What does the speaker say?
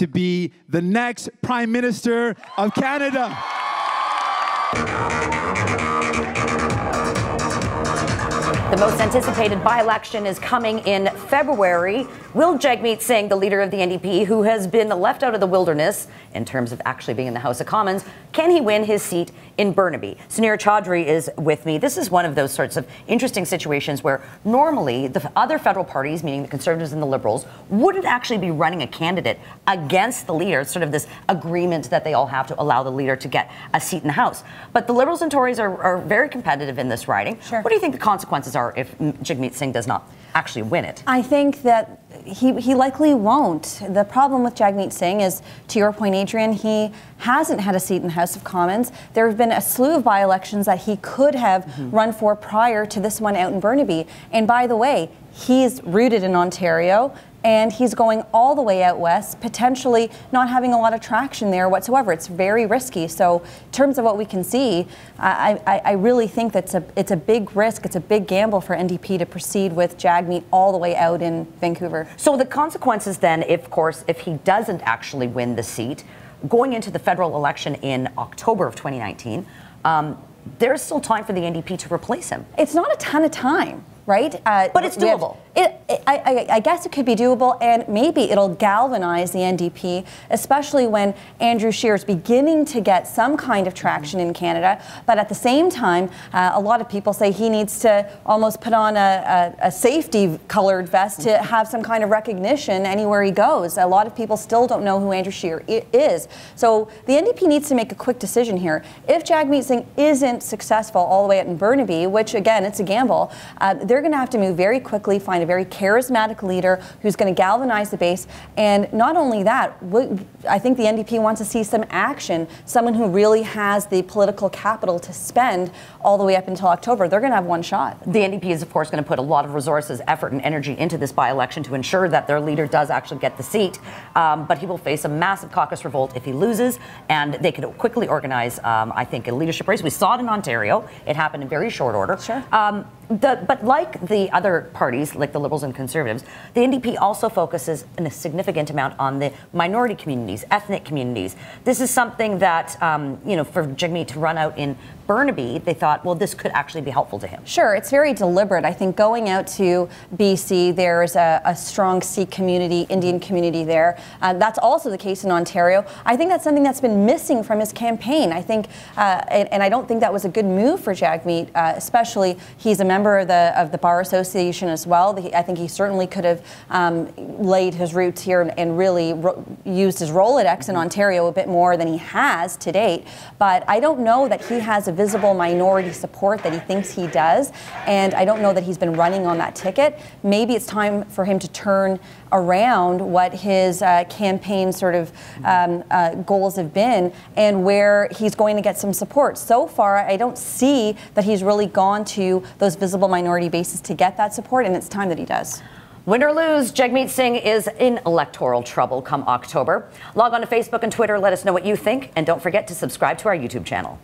to be the next Prime Minister of Canada. The most anticipated by-election is coming in February. Will Jagmeet Singh, the leader of the NDP, who has been left out of the wilderness in terms of actually being in the House of Commons, can he win his seat in Burnaby? Scheer Chaudhry is with me. This is one of those sorts of interesting situations where normally the other federal parties, meaning the Conservatives and the Liberals, wouldn't actually be running a candidate against the leader. It's sort of this agreement that they all have to allow the leader to get a seat in the House. But the Liberals and Tories are very competitive in this riding. Sure. What do you think the consequences are if Jagmeet Singh does not actually win it? I think that he likely won't. The problem with Jagmeet Singh is, to your point, Adrian, he hasn't had a seat in the House of Commons. There have been a slew of by-elections that he could have run for prior to this one out in Burnaby. And by the way, he's rooted in Ontario, and he's going all the way out west, potentially not having a lot of traction there whatsoever. It's very risky. So in terms of what we can see, I really think that it's a big risk, it's a big gamble for NDP to proceed with Jagmeet all the way out in Vancouver. So the consequences then, of course, if he doesn't actually win the seat, going into the federal election in October of 2019, there's still time for the NDP to replace him. It's not a ton of time, right? But it's doable. I guess it could be doable, and maybe it'll galvanize the NDP, especially when Andrew Scheer is beginning to get some kind of traction in Canada. But at the same time, a lot of people say he needs to almost put on a safety-colored vest to have some kind of recognition anywhere he goes. A lot of people still don't know who Andrew Scheer is. So the NDP needs to make a quick decision here. If Jagmeet Singh isn't successful all the way out in Burnaby, which again, it's a gamble, they're going to have to move very quickly, find a very charismatic leader who's going to galvanize the base. And not only that, I think the NDP wants to see some action, someone who really has the political capital to spend all the way up until October. They're going to have one shot. The NDP is, of course, going to put a lot of resources, effort, and energy into this by-election to ensure that their leader does actually get the seat. But he will face a massive caucus revolt if he loses, and they could quickly organize, I think, a leadership race. We saw it in Ontario. It happened in very short order. Sure. But like the other parties, like the Liberals and Conservatives, the NDP also focuses in a significant amount on the minority communities, ethnic communities. This is something that, for Jagmeet to run out in Burnaby, they thought, well, this could actually be helpful to him. Sure, it's very deliberate. I think going out to BC, there's a strong Sikh community, Indian community there. That's also the case in Ontario. I think that's something that's been missing from his campaign. I think, and I don't think that was a good move for Jagmeet, especially he's a member of the Bar Association as well. I think he certainly could have laid his roots here and really used his Rolodex in Ontario a bit more than he has to date. But I don't know that he has a visible minority support that he thinks he does, and I don't know that he's been running on that ticket. Maybe it's time for him to turn around what his campaign sort of goals have been and where he's going to get some support. So far, I don't see that he's really gone to those visible minority bases to get that support, and it's time that he does. Win or lose, Jagmeet Singh is in electoral trouble come October. Log on to Facebook and Twitter, let us know what you think, and don't forget to subscribe to our YouTube channel.